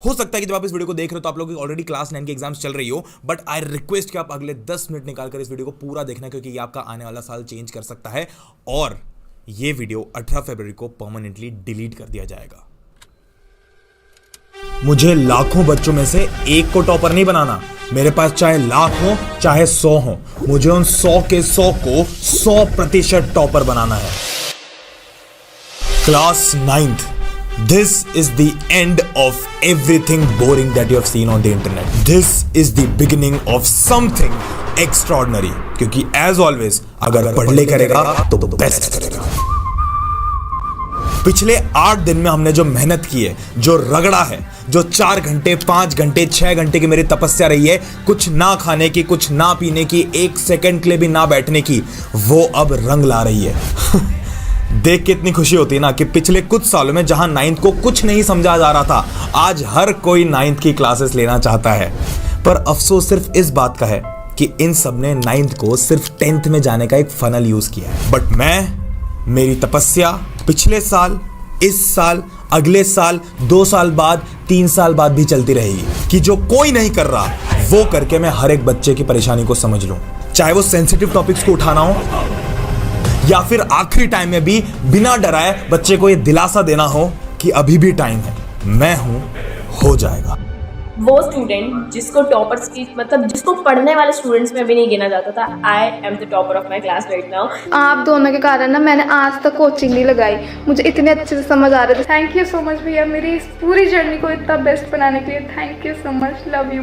हो सकता है कि जब आप इस वीडियो को देख रहे हो तो आप लोगों की ऑलरेडी क्लास 9 के एग्जाम्स चल रही हो, बट आई रिक्वेस्ट कि आप अगले 10 मिनट निकालकर इस वीडियो को पूरा देखना, क्योंकि ये आपका आने वाला साल चेंज कर सकता है और ये वीडियो 18 फरवरी को परमानेंटली डिलीट कर दिया जाएगा। मुझे लाखों बच्चों में से एक को टॉपर नहीं बनाना। मेरे पास चाहे लाख हो चाहे 100 हो, मुझे उन 100 के 100 को 100% टॉपर बनाना है। Class 9th, this is the end of everything boring that you have seen on the internet. This is the beginning of something extraordinary. क्योंकि as always, अगर पढ़ ले करेगा तो बेस्ट करेगा। पिछले 8 दिन में हमने जो मेहनत की है, जो रगड़ा है, जो 4 घंटे 5 घंटे 6 घंटे की मेरी तपस्या रही है, कुछ ना खाने की, कुछ ना पीने की, 1 सेकंड के लिए भी ना बैठने की, वो अब रंग ला रही है। देख के इतनी खुशी होती है ना कि पिछले कुछ सालों में जहां 9th को कुछ नहीं समझा जा रहा था, आज हर कोई 9th की क्लासेस लेना चाहता है। पर अफसोस सिर्फ इस बात का है कि इन सब ने 9th को सिर्फ 10th में जाने का एक फनल यूज किया है। बट मेरी तपस्या पिछले साल, इस साल, अगले साल, 2 साल बाद, 3 साल बाद भी चलती रहेगी कि जो कोई नहीं कर रहा वो करके मैं हर एक बच्चे की परेशानी को समझ लूं। चाहे वो सेंसिटिव टॉपिक्स को उठाना हो या फिर आखिरी टाइम में भी बिना डराए बच्चे को ये दिलासा देना हो कि अभी भी टाइम है, मैं हूं, हो जाएगा। वो स्टूडेंट जिसको टॉपर्स की मतलब जिसको पढ़ने वाले स्टूडेंट्स में भी नहीं गिना जाता था, I am the topper of my class right now. आप दोनों के कारण ना मैंने आज तक कोचिंग नहीं लगाई, मुझे इतने अच्छे से समझ आ रहे थे। थैंक यू सो मच भैया, मेरी इस पूरी जर्नी को इतना बेस्ट बनाने के लिए। Thank you so much, love you.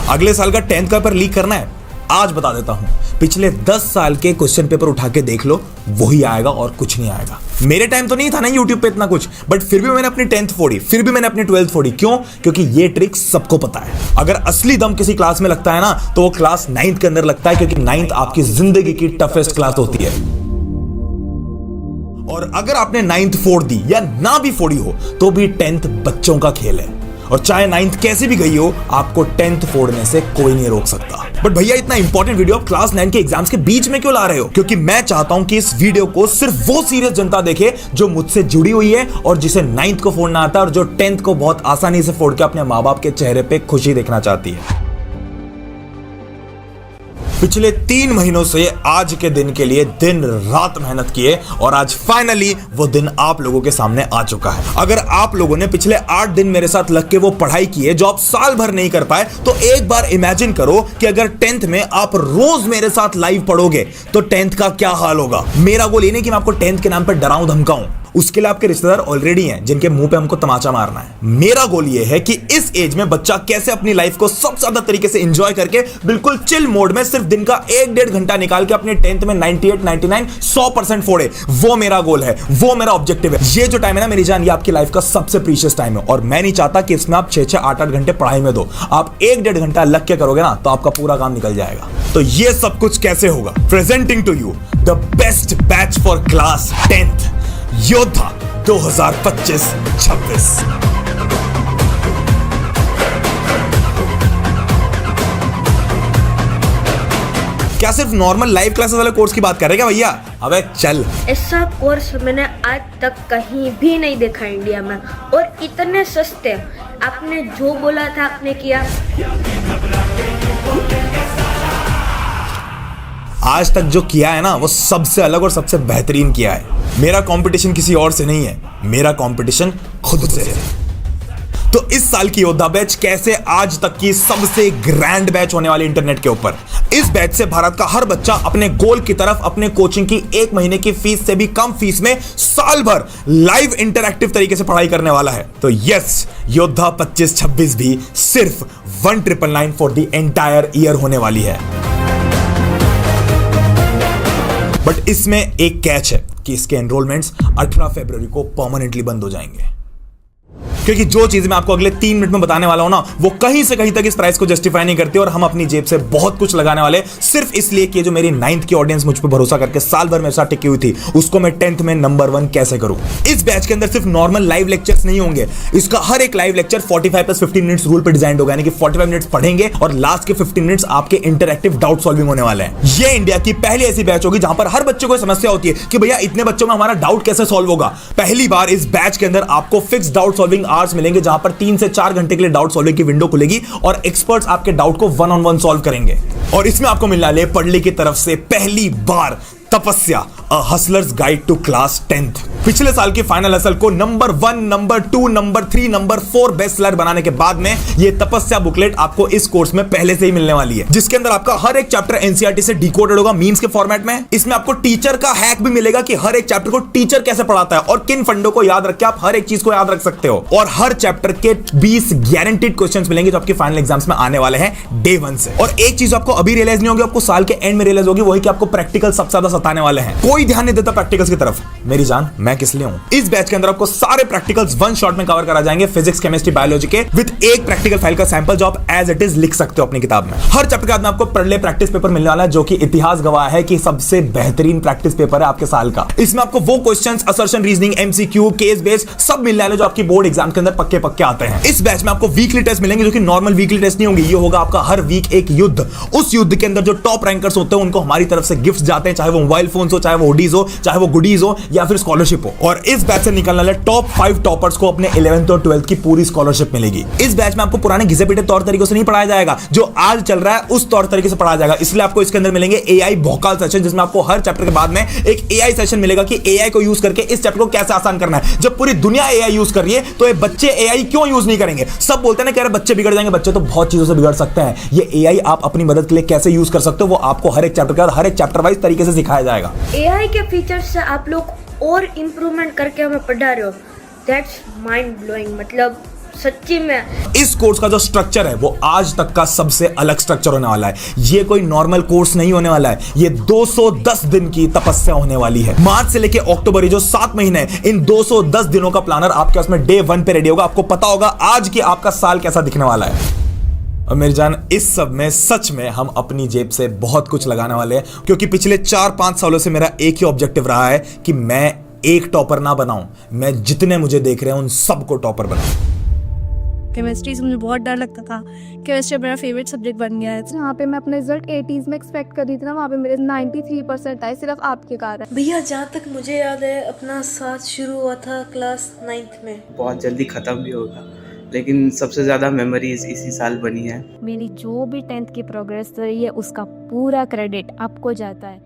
अगले साल का 10th का पेपर लीक करना है, आज बता देता हूं। पिछले 10 साल के क्वेश्चन पेपर उठा के देख लो, वही आएगा और कुछ नहीं आएगा। मेरे टाइम तो नहीं था ना यूट्यूब पे इतना कुछ, बट फिर भी मैंने अपनी 10th फोड़ी, फिर भी मैंने अपनी 12th फोड़ी। क्यों? क्योंकि ये ट्रिक सबको पता है। अगर असली दम किसी क्लास में लगता है ना, तो वो क्लास 9th के अंदर लगता है, क्योंकि 9th आपकी जिंदगी की टफेस्ट क्लास होती है। और अगर आपने 9th फोड़ दी या ना भी फोड़ी हो, तो भी 10th बच्चों का खेल है। और चाहे 9th कैसे भी गई हो, आपको 10th फोड़ने से कोई नहीं रोक सकता। बट भैया, इतना इंपॉर्टेंट वीडियो आप क्लास 9 के एग्जाम्स के बीच में क्यों ला रहे हो? क्योंकि मैं चाहता हूं कि इस वीडियो को सिर्फ वो सीरियस जनता देखे जो मुझसे जुड़ी हुई है और जिसे 9th को फोड़ना आता है और जो 10th को बहुत आसानी से फोड़ के अपने माँ बाप के चेहरे पे खुशी देखना चाहती है। पिछले 3 महीनों से आज के दिन के लिए दिन रात मेहनत किए और आज फाइनली वो दिन आप लोगों के सामने आ चुका है। अगर आप लोगों ने पिछले 8 दिन मेरे साथ लग के वो पढ़ाई की है जो आप साल भर नहीं कर पाए, तो एक बार इमेजिन करो कि अगर 10th में आप रोज मेरे साथ लाइव पढ़ोगे तो 10th का क्या हाल होगा। मेरा गोल ये नहीं कि मैं आपको 10th के नाम पर डराऊं धमकाऊं, उसके लिए आपके रिश्तेदार ऑलरेडी हैं जिनके मुंह पे हमको तमाचा मारना है। मेरा गोल ये है कि इस एज में बच्चा कैसे अपनी लाइफ को सबसे ज्यादा तरीके से एंजॉय करके बिल्कुल चिल मोड में सिर्फ दिन का 1-1.5 घंटा निकाल के अपने 10th में 98, 99, 100% फोड़े। वो मेरा गोल है, वो मेरा ऑब्जेक्टिव है। ये जो टाइम है ना मेरी जान, ये आपकी लाइफ का सबसे प्रीशियस टाइम है और मैं नहीं चाहता कि इसमें आप 6-6, 8-8 घंटे पढ़ाई में दो। आप 1-1.5 घंटा लग के करोगे ना, तो आपका पूरा काम निकल जाएगा। तो ये सब कुछ कैसे होगा? Presenting to you the best batch for class 10th, Yoddha 2025-26। क्या सिर्फ नॉर्मल लाइव क्लासेस वाले कोर्स की बात कर रहे हैं क्या भैया? अबे चल, ऐसा कोर्स मैंने आज तक कहीं भी नहीं देखा इंडिया में, और इतने सस्ते। आपने जो बोला था आपने किया। आज तक जो किया है ना, वो सबसे अलग और सबसे बेहतरीन किया है। मेरा कंपटीशन किसी और से नहीं है, मेरा कंपटीशन खुद से है। तो इस साल की योद्धा बैच कैसे आज तक की सबसे ग्रैंड बैच होने वाली इंटरनेट के ऊपर। इस बैच से भारत का हर बच्चा अपने गोल की तरफ अपने कोचिंग की 1 महीने की फीस से भी कम फीस में साल भर लाइव इंटरैक्टिव तरीके से पढ़ाई करने वाला है। तो यस, योद्धा 25-26 भी सिर्फ 1999 फॉर द एंटायर ईयर होने वाली है। बट इसमें एक कैच है कि इसके एनरोलमेंट्स 18 फरवरी को परमानेंटली बंद हो जाएंगे, क्योंकि जो चीज मैं आपको अगले 3 मिनट में बताने वाला हूं ना, वो कहीं से कहीं तक इस प्राइस को जस्टिफाई नहीं करती और हम अपनी जेब से बहुत कुछ लगाने वाले, सिर्फ इसलिए कि जो मेरी 9th की ऑडियंस मुझ पर भरोसा करके साल भर मेरे साथ टिकी हुई थी, उसको मैं 10th में नंबर 1 कैसे करूं। इस बैच के अंदर सिर्फ नॉर्मल लाइव लेक्चर्स नहीं होंगे, इसका हर एक लाइव लेक्चर 45+15 मिनट्स रूल पर डिजाइन होगा, यानी कि 45 मिनट्स पढ़ेंगे और लास्ट के 15 मिनट्स आपके इंटरैक्टिव डाउट सॉल्विंग होने वाले हैं। ये इंडिया की पहली ऐसी बैच होगी जहां पर हर बच्चे को समस्या होती है कि भैया इतने बच्चों में हमारा डाउट कैसे सॉल्व होगा। पहली बार इस बैच के अंदर आपको फिक्स डाउट सॉल्विंग आवर्स मिलेंगे जहां पर 3 से 4 घंटे के लिए डाउट सॉल्विंग की विंडो खुलेगी और एक्सपर्ट्स आपके डाउट को 1-on-1 सॉल्व करेंगे। और इसमें आपको मिलने वाले पढ़ले की तरफ से पहली बार Tapasya, a hustlers guide to class 10th। पिछले साल की फाइनल हसल को number 1, number 2, number 3, number 4 best seller बनाने के बाद में ये तपस्या बुकलेट आपको इस कोर्स में पहले से ही मिलने वाली है, जिसके अंदर आपका हर एक चैप्टर एनसीईआरटी से डिकोडेड होगा मीम्स के फॉर्मेट में। इसमें आपको टीचर का हैक भी मिलेगा कि हर एक चैप्टर को टीचर कैसे पढ़ाता है और किन फंडों को याद रख के आप हर एक चीज को याद रख सकते हो। और हर चैप्टर के 20 गारंटीड क्वेश्चंस मिलेंगे जो आपके फाइनल एग्जाम्स में आने वाले हैं डे 1 से। और एक चीज आपको अभी रियलाइज नहीं होगी, आपको साल के एंड में रियलाइज होगी, वही कि आपको प्रैक्टिकल सबसे ज्यादा सताने वाले हैं। कोई ध्यान नहीं देता प्रैक्टिकल्स की तरफ। मेरी जान, मैं किस लिए हूं? इस बैच के अंदर आपको सारे प्रैक्टिकल्स वन शॉट में कवर करा जाएंगे, फिजिक्स, केमिस्ट्री, बायोलॉजी के, विद एक प्रैक्टिकल फाइल का सैंपल जो आप एज इट इज लिख सकते हो अपनी किताब में। हर चैप्टर के बाद में आपको पढ़ले प्रैक्टिस पेपर मिलने वाला है जो कि इतिहास गवाह है कि सबसे बेहतरीन प्रैक्टिस पेपर है आपके साल का। इसमें आपको वो questions, assertion, reasoning, MCQ, case based सब मिलने वाले जो आपकी बोर्ड एग्जाम के अंदर पक्के पक्के आते हैं। इस बैच में आपको वीकली टेस्ट मिलेंगे जो कि नॉर्मल वीकली टेस्ट नहीं होंगे, ये होगा आपका हर वीक एक युद्ध। उस युद्ध के अंदर जो टॉप रैंकर्स होते हैं उनको हमारी तरफ से गिफ्ट जाते हैं, चाहे वो मोबाइल फोन हो, चाहे वो हुडीज हो, चाहे वो गुडीज हो या फिर स्कॉलरशिप हो। और इस बैच से निकलने वाले टॉप 5 टॉपर्स को अपने 11th और 12th की पूरी स्कॉलरशिप मिलेगी। इस बैच में आपको पुराने घिसे पीटे तौर तरीकों से नहीं पढ़ाया जाएगा, जो आज चल रहा है उस तौर तरीके से पढ़ाया जाएगा। इसलिए आपको इसके अंदर मिलेंगे एआई भौकाल सेशन, जिसमें आपको हर चैप्टर के बाद में एक एआई सेशन मिलेगा कि एआई को यूज करके इस चैप्टर को कैसे आसान करना है। जब पूरी दुनिया एआई यूज कर रही है तो ये बच्चे एआई क्यों यूज नहीं करेंगे? सब बोलते हैं ना कि अरे बच्चे बिगड़ जाएंगे, बच्चे तो बहुत चीजों से बिगड़ सकते हैं। ये एआई आप अपनी मदद के लिए कैसे यूज कर सकते हो वो आपको हर एक चैप्टर के बाद हर एक चैप्टर वाइज तरीके से सिखाया जाएगा। एआई के फीचर्स से आप लोग और इम्प्रूवमेंट करके हमें पढ़ा रहे हो, दैट्स माइंड ब्लोइंग। मतलब सच्ची में इस कोर्स का जो स्ट्रक्चर है वो आज तक का सबसे अलग स्ट्रक्चर होने वाला है। ये कोई नॉर्मल कोर्स नहीं होने वाला है, ये 210 दिन की तपस्या होने वाली है। मार्च से लेके अक्टूबर, ये जो 7 महीने हैं, इन 210 दिनों का प्लानर आपके पास में डे 1 पे रेडी होगा। आपको पता होगा आज की आपका साल कैसा दिखने वाला है। और मेरी जान, इस सब में सच में हम अपनी जेब से बहुत कुछ लगाने वाले हैं, क्योंकि पिछले 4-5 सालों से मेरा एक ही ऑब्जेक्टिव रहा है कि मैं एक टॉपर ना बनाऊं, मैं जितने मुझे देख रहे हैं उन सबको टॉपर बनाऊं। केमिस्ट्री से मुझे बहुत डर लगता था, केमिस्ट्री मेरा फेवरेट सब्जेक्ट बन गया है। जहाँ पे मैं अपने रिजल्ट 80s में एक्सपेक्ट कर रही थी ना, वहाँ पे मेरे 93% आए, सिर्फ आपके कारण। भैया जहाँ तक मुझे याद है अपना साथ शुरू हुआ था क्लास 9th में। बहुत जल्दी ख़त्म भी होगा, लेकिन सबसे ज़्यादा मेमोरीज इसी साल बनी है। मेरी जो भी 10th की प्रोग्रेस रही है उसका पूरा क्रेडिट आपको जाता है।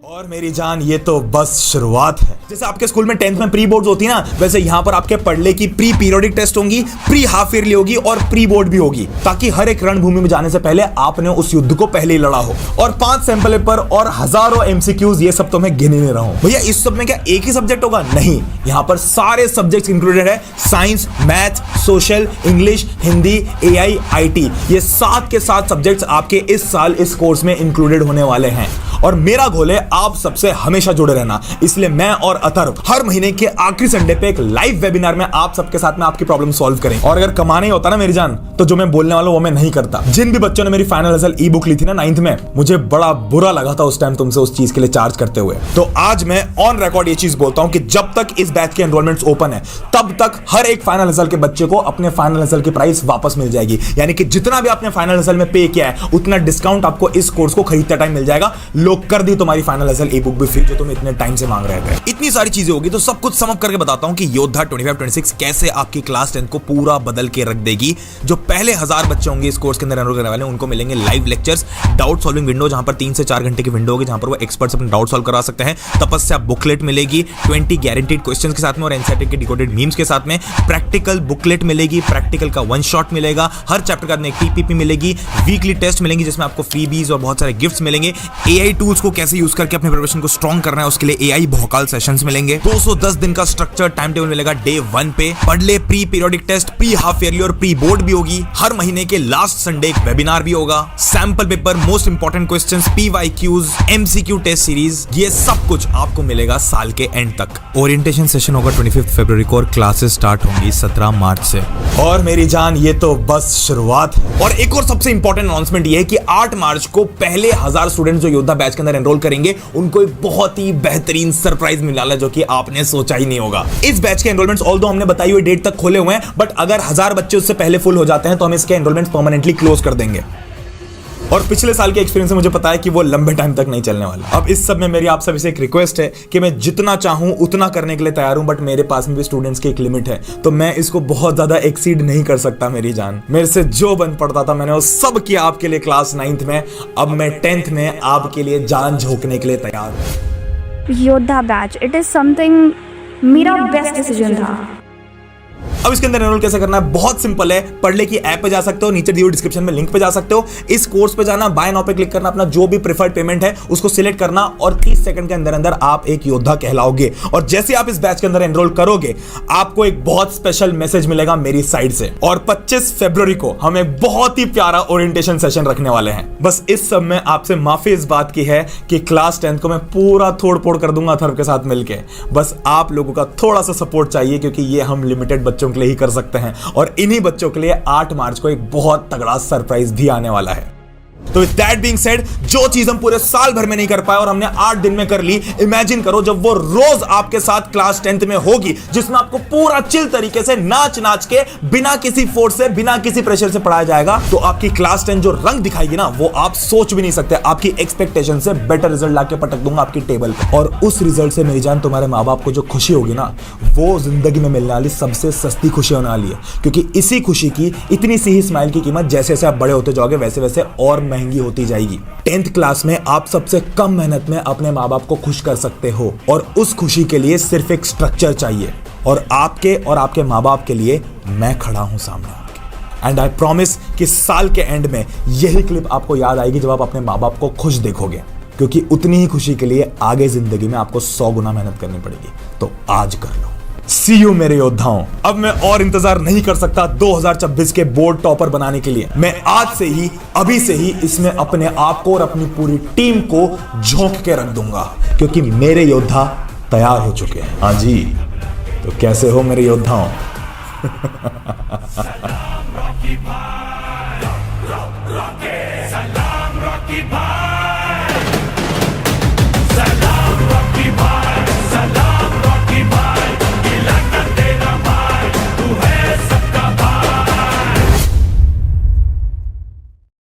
और मेरी जान, ये तो बस शुरुआत है। जैसे आपके स्कूल में 10th में प्री बोर्ड्स होती है ना, वैसे यहाँ पर आपके पढ़ले की प्री पीरियोडिक टेस्ट होंगी, प्री हाफ ईयरली होगी और प्री बोर्ड भी होगी, ताकि हर एक रणभूमि में जाने से पहले आपने उस युद्ध को पहले ही लड़ा हो। और 5 सैंपल पेपर और हजारों एमसीक्यूज, ये सब तो मैं गिने नहीं रहा हूं। भैया इस सब में क्या एक ही सब्जेक्ट होगा? नहीं, यहाँ पर सारे सब्जेक्ट्स इंक्लूडेड है। Science, math, social, English, Hindi, AI, IT, ये 7 के 7 सब्जेक्ट्स आपके इस साल इस कोर्स में इंक्लूडेड होने वाले हैं। और मेरा गोल है आप सबसे हमेशा जुड़े रहना, इसलिए मैं और अथर्व हर महीने के आखिरी संडे पे एक लाइव वेबिनार में आप सबके साथ में आपकी प्रॉब्लम सॉल्व करें। और अगर कमाना ही होता ना मेरी जान, तो जो मैं बोलने वाला हूं वो मैं नहीं करता। जिन भी बच्चों ने मेरी फाइनल रिजल्ट ई बुक ली थी ना 9th में, मुझे बड़ा बुरा लगा था उस टाइम तुमसे उस चीज के लिए चार्ज करते हुए। तो आज मैं ऑन रिकॉर्ड ये चीज बोलता हूं कि जब तक इस बैच के एनरोलमेंट्स ओपन है तब तक हर एक फाइनल रिजल्ट के बच्चे को अपने फाइनल रिजल्ट की प्राइस वापस मिल जाएगी। यानी कि जितना भी आपने फाइनल रिजल्ट में पे किया है उतना डिस्काउंट आपको इस कोर्स को खरीदते टाइम मिल जाएगा। लोग कर दी तुम्हारी फाइनल रिजल्ट ई बुक भी फ्री, जो तुम इतने टाइम से मांग रहे थे। इतनी सारी चीजें होगी तो सब कुछ सम अप करके बताता हूं कि योद्धा 25-26 कैसे आपकी क्लास 10 को पूरा बदल के रख देगी। जो पहले 1000 बच्चे होंगे इस कोर्स के अंदर एनरोल करने वाले, उनको मिलेंगे live lectures, doubt solving window जहां पर 3 से 4 घंटे की विंडो होगी, जहां पर वो एक्सपर्ट्स अपने डाउट सॉल्व करा सकते हैं। तपस्या बुकलेट मिलेगी 20 गारंटीड क्वेश्चंस के साथ में और एनसीईआरटी के डिकोडेड मीम्स के साथ में। प्रैक्टिकल बुकलेट मिलेगी, प्रैक्टिकल का 1 शॉट मिलेगा, हर चैप्टर का एक टीपीपी मिलेगी, वीकली टेस्ट मिलेंगी जिसमें आपको फ्रीबीज और बहुत सारे गिफ्ट्स मिलेंगे। एआई टूल्स को कैसे यूज करके अपने प्रिपरेशन को स्ट्रॉन्ग करना है उसके लिए एआई भौकाल सेशंस मिलेंगे। 210 दिन का स्ट्रक्चर टाइम टेबल मिलेगा डे 1 पे। पढ़ले pre periodic test, pre half yearly और प्री बोर्ड भी होगी। हर महीने के लास्ट संडे एक वेबिनार भी होगा। Sample paper, most important questions, PYQs, MCQ test series, ये सब कुछ आपको मिलेगा साल के एंड तक। ओरिएंटेशन सेशन होगा 25 फरवरी को और क्लासेस स्टार्ट होंगी 17 मार्च से। और मेरी जान, ये तो बस शुरुआत है। और एक और सबसे इंपॉर्टेंट अनाउंसमेंट ये है कि 8 मार्च को पहले 1000 स्टूडेंट्स जो योद्धा बैच के अंदर एनरोल करेंगे उनको एक बहुत ही बेहतरीन सरप्राइज मिलने वाला है जो कि आपने सोचा ही नहीं होगा। इस बैच के एनरोलमेंट्स ऑल्दो हमने बताई हुई डेट तक खोले हुए हैं, बट अगर 1000 बच्चे उससे पहले फुल हो जाते हैं तो हम इसके एनरोलमेंट्स परमानेंटली क्लोज कर देंगे। और पिछले साल के एक्सपीरियंस से मुझे पता है कि वो लंबे टाइम तक नहीं चलने वाला। अब इस सब में मेरी आप सभी से एक रिक्वेस्ट है कि मैं जितना चाहूं उतना करने के लिए तैयार हूं, बट मेरे पास में भी स्टूडेंट्स की एक लिमिट है, तो मैं इसको बहुत ज्यादा एक्सीड नहीं कर सकता। मेरी जान, मेरे से जो बन पड़ता था मैंने वो सब किया आपके लिए क्लास 9th में। अब मैं 10th में आपके लिए जान झोंकने के लिए तैयार हूं। योद्धा बैच, इट इज समथिंग मेरा बेस्ट डिसीजन था। अब इसके अंदर एनरोल कैसे करना है, बहुत सिंपल है। पढ़ले की ऐप पे जा सकते हो, नीचे दी हुई डिस्क्रिप्शन में लिंक पे जा सकते हो। इस कोर्स पे जाना, बाय नाउ पे क्लिक करना, अपना जो भी प्रेफर्ड पेमेंट है उसको सिलेक्ट करना और 30 सेकंड के अंदर अंदर आप एक योद्धा कहलाओगे। और जैसे आप इस बैच के अंदर एनरोल करोगे आपको एक बहुत स्पेशल मैसेज मिलेगा मेरी साइड से। और 25 फरवरी को हम एक बहुत ही प्यारा ओरिएंटेशन सेशन रखने वाले हैं। बस इस सब में आपसे माफी इस बात की है कि क्लास 10th को मैं पूरा तोड़ फोड़ कर दूंगा अथर्व के साथ मिलके। बस आप लोगों का थोड़ा सा सपोर्ट चाहिए, क्योंकि ये हम लिमिटेड बच्चों के लिए ही कर सकते हैं। और इन्हीं बच्चों के लिए 8 मार्च को एक बहुत तगड़ा सरप्राइज भी आने वाला है। तो विद दैट बीइंग सेड, जो चीज हम पूरे साल भर में नहीं कर पाए और हमने 8 दिन में कर ली, इमेजिन करो जब वो रोज आपके साथ क्लास 10th में होगी, जिसमें आपको पूरा चिल तरीके से नाच नाच के बिना किसी फोर्स से, बिना किसी प्रेशर से पढ़ाया जाएगा, तो आपकी क्लास 10 जो रंग दिखाएगी ना, वो आप सोच भी नहीं सकते। आपकी एक्सपेक्टेशन से बेटर रिजल्ट लाके पटक दूंगा आपकी टेबल पे। और उस रिजल्ट से मेरी जान, तुम्हारे माँ बाप को जो खुशी होगी ना, वो जिंदगी में मिलने वाली सबसे सस्ती खुशी होने वाली है। क्योंकि इसी खुशी की, इतनी सी ही स्माइल की कीमत जैसे जैसे आप बड़े होते जाओगे वैसे वैसे और महंगी होती जाएगी। 10th क्लास में आप सबसे कम मेहनत में अपने माँ बाप को खुश कर सकते हो, और उस खुशी के लिए सिर्फ एक स्ट्रक्चर चाहिए। और आपके माँ बाप के लिए मैं खड़ा हूं सामने आपके। एंड आई प्रॉमिस कि साल के एंड में यही क्लिप आपको याद आएगी जब आप अपने माँ बाप को खुश देखोगे, क्योंकि उतनी ही खुशी के लिए आगे जिंदगी में आपको 100 गुना मेहनत करनी पड़ेगी। तो आज कर लो। सी यू मेरे योद्धाओं। अब मैं और इंतजार नहीं कर सकता 2026 के बोर्ड टॉपर बनाने के लिए। मैं आज से ही, अभी से ही इसमें अपने आप को और अपनी पूरी टीम को झोंक के रख दूंगा, क्योंकि मेरे योद्धा तैयार हो चुके हैं। हाँ जी, तो कैसे हो मेरे योद्धाओं? सलाम रॉकी भाई।